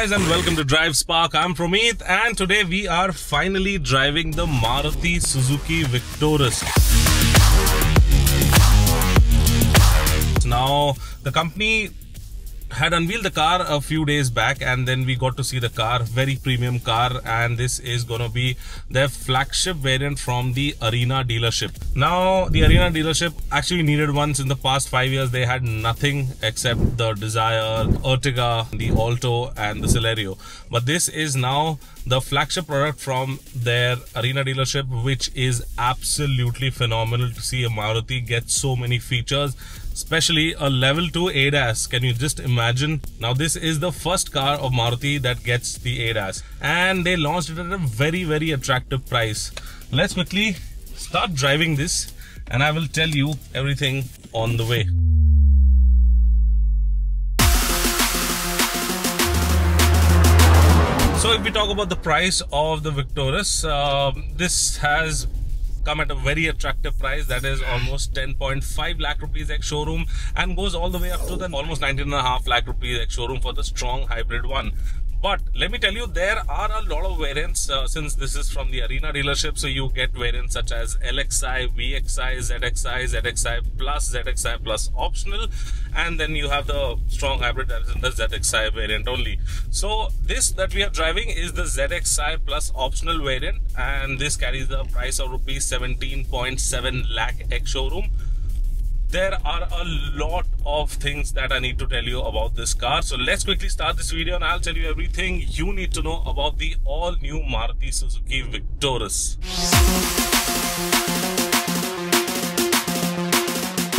guys, and welcome to Drive Spark. I'm Promeet, and today we are finally driving the Maruti Suzuki Victoris. Now, the company had unveiled the car a few days back, and then we got to see the car. Very premium car, and this is gonna be their flagship variant from the Arena dealership. Now, the Arena dealership actually needed one. In the past 5 years. They had nothing except the Dzire, Ertiga, the Alto and the Celerio. But this is now the flagship product from their Arena dealership, which is absolutely phenomenal to see a Maruti get so many features, especially a level 2 ADAS. Can you just imagine? Now, this is the first car of Maruti that gets the ADAS, and they launched it at a very attractive price. Let's quickly start driving this, and I will tell you everything on the way. So if we talk about the price of the Victoris, this has come at a very attractive price, that is almost 10.5 lakh rupees ex-showroom, and goes all the way up to the almost 19.5 lakh rupees ex-showroom for the strong hybrid one. But let me tell you, there are a lot of variants since this is from the Arena dealership. So you get variants such as LXI, VXI, ZXI, ZXI Plus, ZXI Plus optional, and then you have the strong hybrid that is in the ZXI variant only. So this that we are driving is the ZXI Plus optional variant, and this carries the price of rupees 17.7 lakh ex-showroom. There are a lot of things that I need to tell you about this car. So let's quickly start this video, and I'll tell you everything you need to know about the all-new Maruti Suzuki Victoris.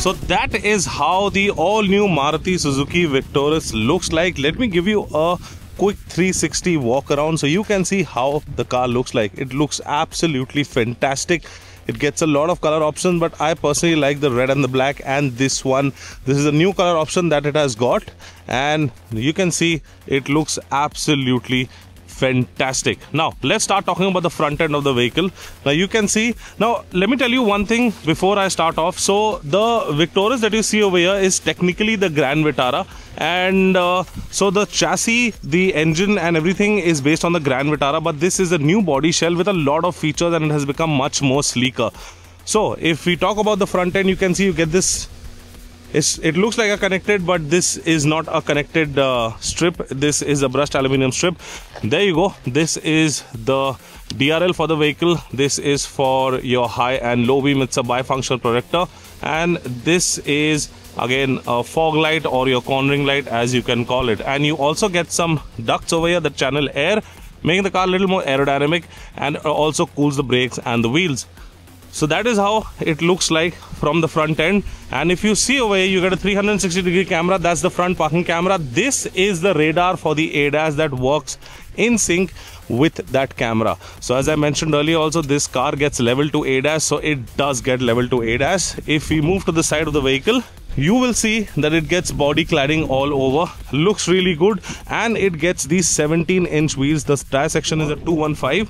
So that is how the all-new Maruti Suzuki Victoris looks like. Let me give you a quick 360 walk around so you can see how the car looks like. It looks absolutely fantastic. It gets a lot of color options, but I personally like the red and the black, and this one, this is a new color option that it has got, and you can see it looks absolutely fantastic. Now let's start talking about the front end of the vehicle. Now you can see, now let me tell you one thing before I start off. So the Victoris that you see over here is technically the Grand Vitara, and so the chassis, the engine and everything is based on the Grand Vitara, but this is a new body shell with a lot of features, and it has become much more sleeker. So if we talk about the front end, you can see you get this. It looks like a connected, but this is not a connected strip. This is a brushed aluminum strip. There you go. This is the DRL for the vehicle. This is for your high and low beam. It's a bifunctional projector, and this is again a fog light or your cornering light, as you can call it. And you also get some ducts over here that channel air, making the car a little more aerodynamic, and also cools the brakes and the wheels. So that is how it looks like from the front end. And if you see over here, you get a 360-degree camera. That's the front parking camera. This is the radar for the ADAS that works in sync with that camera. So as I mentioned earlier also, this car gets level 2 ADAS, so it does get level 2 ADAS. If we move to the side of the vehicle, you will see that it gets body cladding all over. Looks really good, and it gets these 17-inch wheels. The tire section is a 215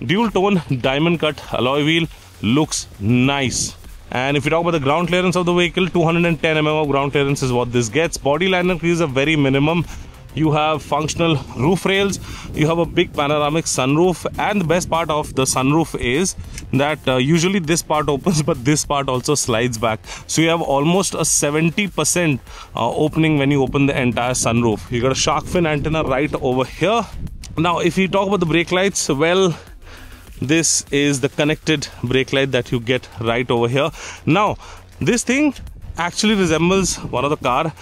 dual tone diamond cut alloy wheel. Looks nice. And if you talk about the ground clearance of the vehicle, 210 mm of ground clearance is what this gets. Body liner increase are very minimum. You have functional roof rails, you have a big panoramic sunroof, and the best part of the sunroof is that usually this part opens, but this part also slides back. So you have almost a 70% opening when you open the entire sunroof. You got a shark fin antenna right over here. Now if you talk about the brake lights, well, this is the connected brake light that you get right over here. Now this thing actually resembles one of the car.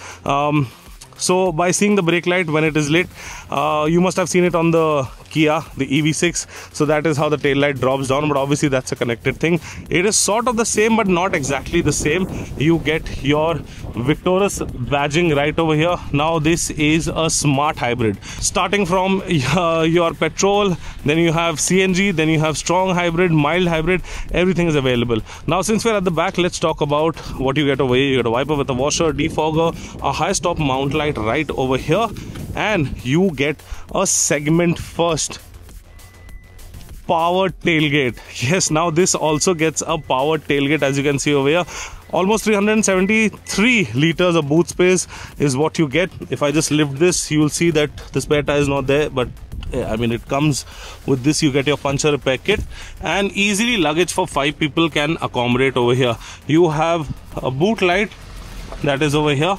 So by seeing the brake light when it is lit, you must have seen it on the Kia, the EV6. So that is how the tail light drops down, but obviously that's a connected thing. It is sort of the same, but not exactly the same. You get your Victoris badging right over here. Now this is a smart hybrid, starting from your petrol, then you have CNG, then you have strong hybrid, mild hybrid. Everything is available. Now since we're at the back, let's talk about what you get over here. You get a wiper with a washer, defogger, a high stop mount light right over here, and you get a segment first power tailgate. Yes, now this also gets a power tailgate, as you can see over here. Almost 373 liters of boot space is what you get. If I just lift this, you will see that the spare tire is not there, but I mean, it comes with this. You get your puncture repair kit, and easily luggage for 5 people can accommodate over here. You have a boot light that is over here,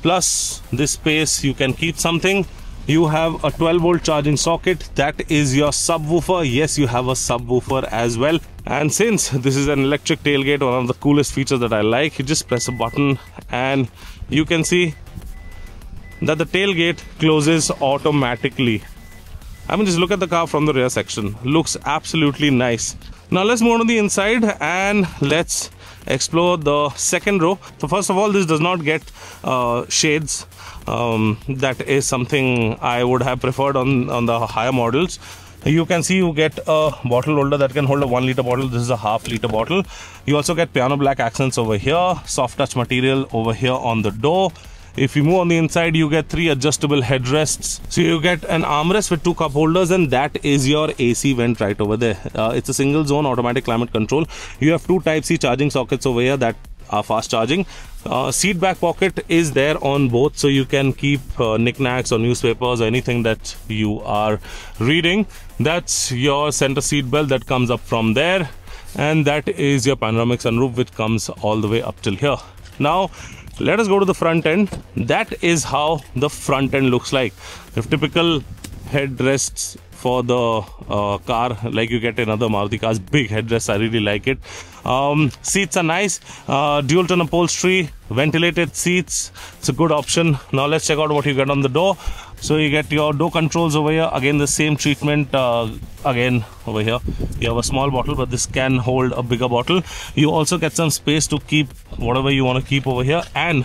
plus this space you can keep something. You have a 12-volt charging socket. That is your subwoofer. Yes, you have a subwoofer as well. And since this is an electric tailgate, one of the coolest features that I like, you just press a button and you can see that the tailgate closes automatically. I mean, just look at the car from the rear section. Looks absolutely nice. Now let's move on to the inside and let's explore the second row. So first of all, this does not get shades. That is something I would have preferred on the higher models. You can see you get a bottle holder that can hold a 1 liter bottle. This is a half-liter bottle. You also get piano black accents over here, soft touch material over here on the door. If you move on the inside, you get 3 adjustable headrests. So you get an armrest with 2 cup holders, and that is your AC vent right over there. It's a single zone automatic climate control. You have 2 Type-C charging sockets over here that are fast charging. Seat back pocket is there on both, so you can keep knickknacks or newspapers or anything that you are reading. That's your center seat belt that comes up from there, and that is your panoramic sunroof which comes all the way up till here. Now let us go to the front end. That is how the front end looks like. If typical headrests for the car like you get in other Maruti cars, big headrests, I really like it. Seats are nice, dual tone upholstery, ventilated seats. It's a good option. Now let's check out what you get on the door. So you get your door controls over here. Again, the same treatment. Again, over here you have a small bottle, but this can hold a bigger bottle. You also get some space to keep whatever you want to keep over here. And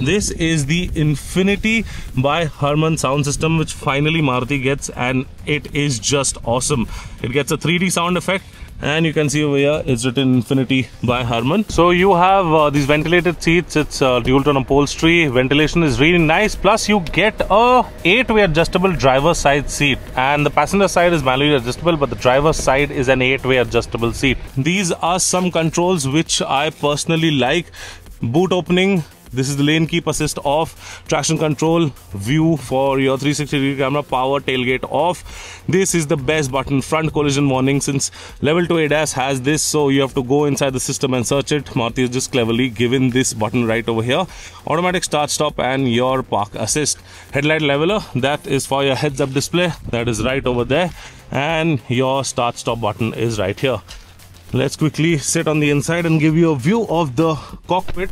this is the Infinity by Harman sound system, which finally Maruti gets, and it is just awesome. It gets a 3D sound effect, and you can see over here it's written Infinity by Harman. So you have these ventilated seats. It's dual tone upholstery. Ventilation is really nice. Plus you get a 8-way adjustable driver's side seat, and the passenger side is manually adjustable, but the driver's side is an 8-way adjustable seat. These are some controls which I personally like. Boot opening. This is the lane keep assist off, traction control, view for your 360-degree camera, power, tailgate off. This is the best button, front collision warning. Since level 2 ADAS has this, so you have to go inside the system and search it. Maruti has just cleverly given this button right over here. Automatic start stop and your park assist. Headlight leveler, that is for your heads up display, that is right over there. And your start stop button is right here. Let's quickly sit on the inside and give you a view of the cockpit.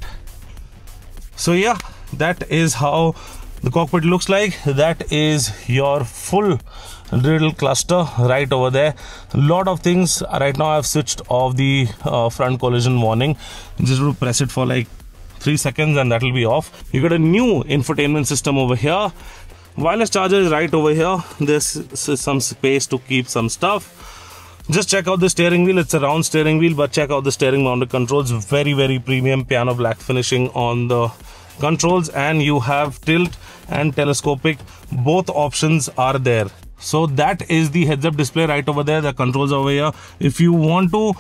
So yeah, that is how the cockpit looks like. That is your full little cluster right over there. A lot of things. Right now I've switched off the front collision warning. Just to press it for like 3 seconds and that will be off. You got a new infotainment system over here. Wireless charger is right over here. This is some space to keep some stuff. Just check out the steering wheel. It's a round steering wheel, but check out the steering mounted controls. Very, very premium piano black finishing on the controls, and you have tilt and telescopic. Both options are there. So that is the heads up display right over there. The controls over here. If you want to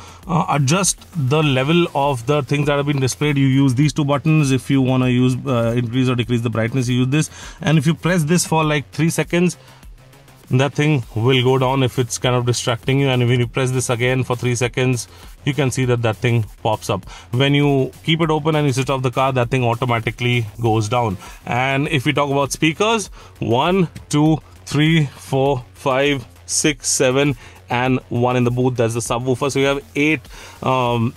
adjust the level of the things that have been displayed, you use these 2 buttons. If you want to use increase or decrease the brightness, you use this. And if you press this for like 3 seconds, that thing will go down if it's kind of distracting you. And when you press this again for 3 seconds, you can see that that thing pops up. When you keep it open and you switch off the car, that thing automatically goes down. And if we talk about speakers, 1, 2, 3, 4, 5, 6, 7 and 1 in the booth. That's the subwoofer. So you have 8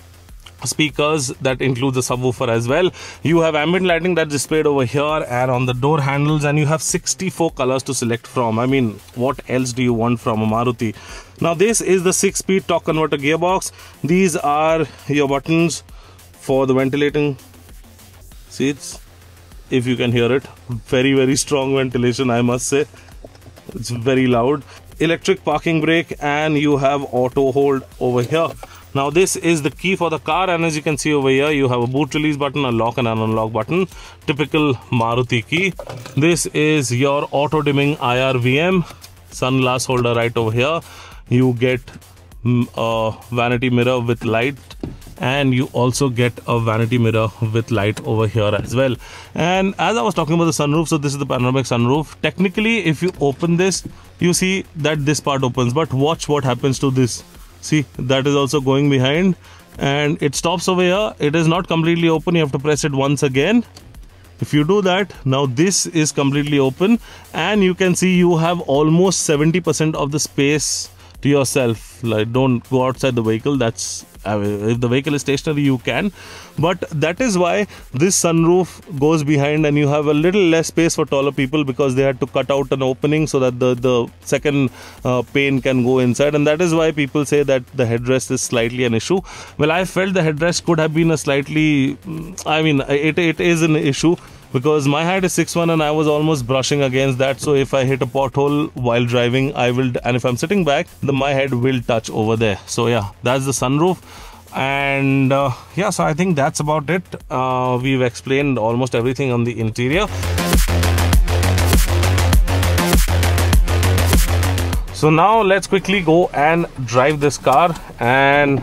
speakers that include the subwoofer as well. You have ambient lighting that's displayed over here and on the door handles, and you have 64 colors to select from. I mean, what else do you want from a Maruti? Now this is the 6-speed torque converter gearbox. These are your buttons for the ventilating seats. If you can hear it, very, very strong ventilation, I must say. It's very loud. Electric parking brake, and you have auto hold over here. Now this is the key for the car, and as you can see over here, you have a boot release button, a lock and an unlock button. Typical Maruti key. This is your auto dimming IRVM. Sunglass holder right over here. You get a vanity mirror with light, and you also get a vanity mirror with light over here as well. And as I was talking about the sunroof, so this is the panoramic sunroof. Technically, if you open this, you see that this part opens, but watch what happens to this. See, that is also going behind, and it stops over here. It is not completely open. You have to press it once again. If you do that, now this is completely open, and you can see you have almost 70% of the space to yourself. Like, don't go outside the vehicle. That's if the vehicle is stationary, you can, but that is why this sunroof goes behind, and you have a little less space for taller people, because they had to cut out an opening so that the second pane can go inside. And that is why people say that the headrest is slightly an issue. Well, I felt the headrest could have been a slightly, I mean, it is an issue, because my height is 6'1" and I was almost brushing against that. So if I hit a pothole while driving, I will, and if I'm sitting back, my head will touch over there. So yeah, that's the sunroof. And yeah, so I think that's about it. We've explained almost everything on the interior. So now let's quickly go and drive this car. And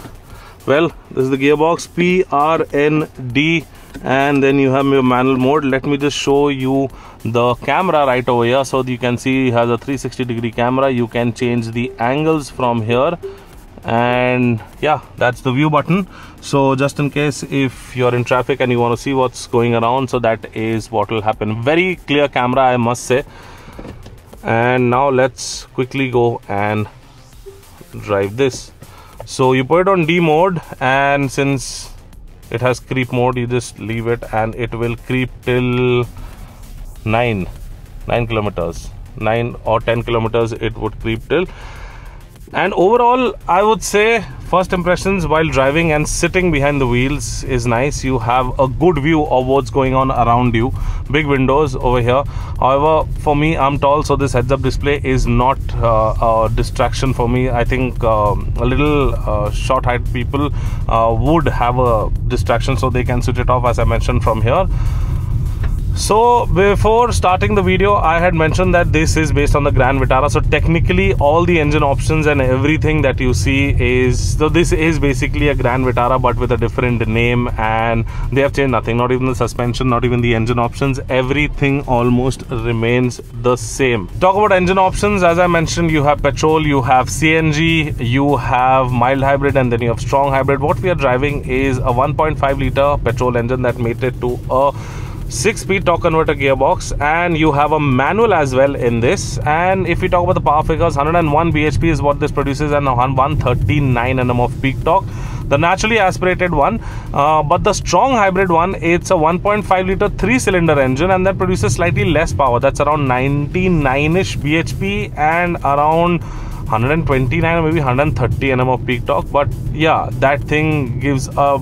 well, this is the gearbox, PRND, and then you have your manual mode. Let me just show you the camera right over here. So you can see it has a 360-degree camera. You can change the angles from here, and yeah, that's the view button. So just in case if you're in traffic and you want to see what's going around, so that is what will happen. Very clear camera, I must say. And now let's quickly go and drive this. So you put it on D mode, and since it has creep mode, you just leave it and it will creep till 9 kilometers, 9 or 10 kilometers it would creep till. And overall, I would say first impressions while driving and sitting behind the wheels is nice. You have a good view of what's going on around you. Big windows over here. However, for me, I'm tall, so this heads-up display is not a distraction for me. I think a little short height people would have a distraction, so they can switch it off, as I mentioned, from here. So before starting the video, I had mentioned that this is based on the Grand Vitara. So technically all the engine options and everything that you see is, so this is basically a Grand Vitara but with a different name, and they have changed nothing, not even the suspension, not even the engine options. Everything almost remains the same. Talk about engine options, as I mentioned, you have petrol, you have CNG, you have mild hybrid, and then you have strong hybrid. What we are driving is a 1.5 liter petrol engine that mated to a 6-speed torque converter gearbox, and you have a manual as well in this. And if we talk about the power figures, 101 bhp is what this produces, and 139 Nm of peak torque, the naturally aspirated one. But the strong hybrid one, it's a 1.5 liter 3-cylinder engine, and that produces slightly less power. That's around 99ish bhp and around 129 or maybe 130 Nm of peak torque. But yeah, that thing gives a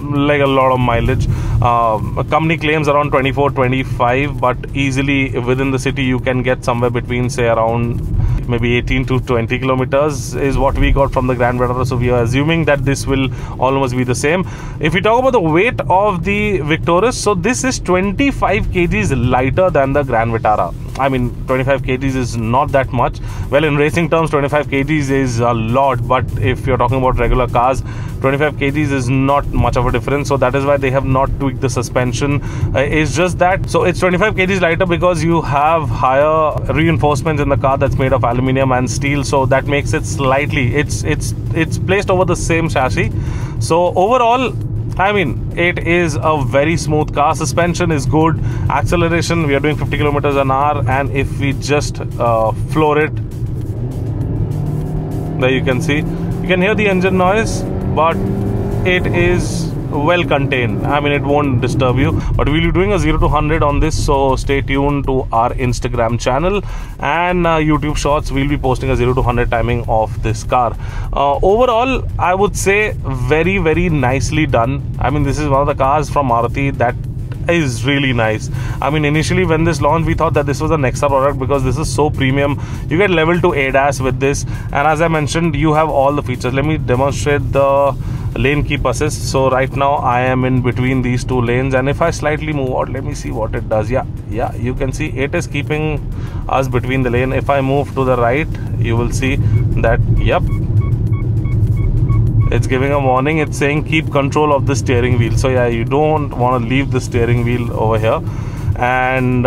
lot of mileage. A company claims around 24-25, but easily within the city you can get somewhere between, say, around maybe 18 to 20 kilometers is what we got from the Grand Vitara. So we are assuming that this will almost be the same. If we talk about the weight of the Victoris, so this is 25 kgs lighter than the Grand Vitara. I mean, 25 kgs is not that much. Well, in racing terms, 25 kgs is a lot, but if you're talking about regular cars, 25 kgs is not much of a difference. So that is why they have not tweaked the suspension. It's just that, so it's 25 kgs lighter because you have higher reinforcements in the car that's made of aluminum and steel. So that makes it slightly, it's placed over the same chassis. So overall, I mean, it is a very smooth car. Suspension is good. Acceleration, we are doing 50 kilometers an hour, and if we just floor it, there you can see, you can hear the engine noise, but it is well contained. I mean, it won't disturb you. But we'll be doing a 0 to 100 on this, so stay tuned to our Instagram channel and YouTube shorts. We'll be posting a 0 to 100 timing of this car. Overall, I would say very, very nicely done. I mean, this is one of the cars from Maruti that is really nice. I mean, initially when this launched, we thought that this was a Nexa product because this is so premium. You get level 2 ADAS with this, and as I mentioned, you have all the features. Let me demonstrate the lane keep assist. So right now I am in between these two lanes, and if I slightly move out, let me see what it does. Yeah, you can see it is keeping us between the lane. If I move to the right, you will see that, yep, It's giving a warning. It's saying keep control of the steering wheel. So yeah, you don't want to leave the steering wheel over here. And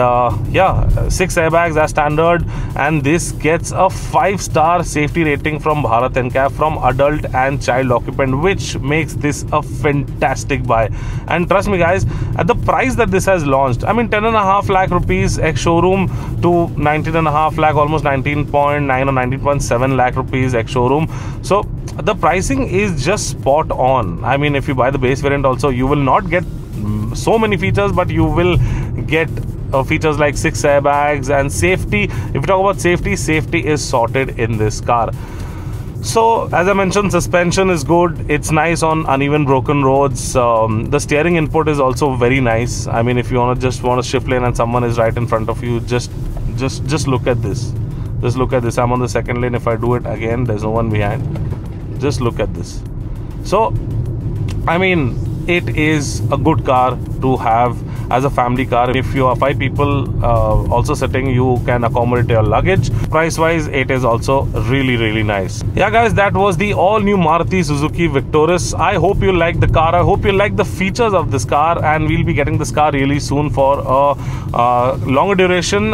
yeah, 6 airbags as standard, and this gets a 5-star safety rating from Bharat NCAP from adult and child occupant, which makes this a fantastic buy. And trust me guys, at the price that this has launched, I mean 10.5 lakh rupees ex showroom to 19.5 lakh, almost 19.9 or 19.7 lakh rupees ex showroom. So the pricing is just spot on. I mean, if you buy the base variant also, you will not get so many features, but you will get features like 6 airbags and safety. If you talk about safety, safety is sorted in this car. So as I mentioned, suspension is good. It's nice on uneven broken roads. The steering input is also very nice. I mean, if you want to shift lane and someone is right in front of you, just look at this. Just look at this. I'm on the second lane. If I do it again, there's no one behind. Just look at this. So I mean, it is a good car to have as a family car. If you are 5 people also sitting, you can accommodate your luggage. Price wise, it is also really nice. Yeah guys, that was the all new Maruti Suzuki Victoris. I hope you like the car. I hope you like the features of this car, and we'll be getting this car really soon for a longer duration.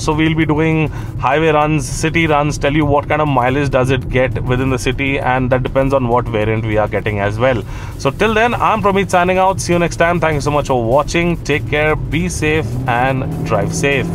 So we'll be doing highway runs, city runs, tell you what kind of mileage does it get within the city, and that depends on what variant we are getting as well. So till then, I'm Pramit signing out. See you next time. Thank you so much for watching. Take care, be safe and drive safe.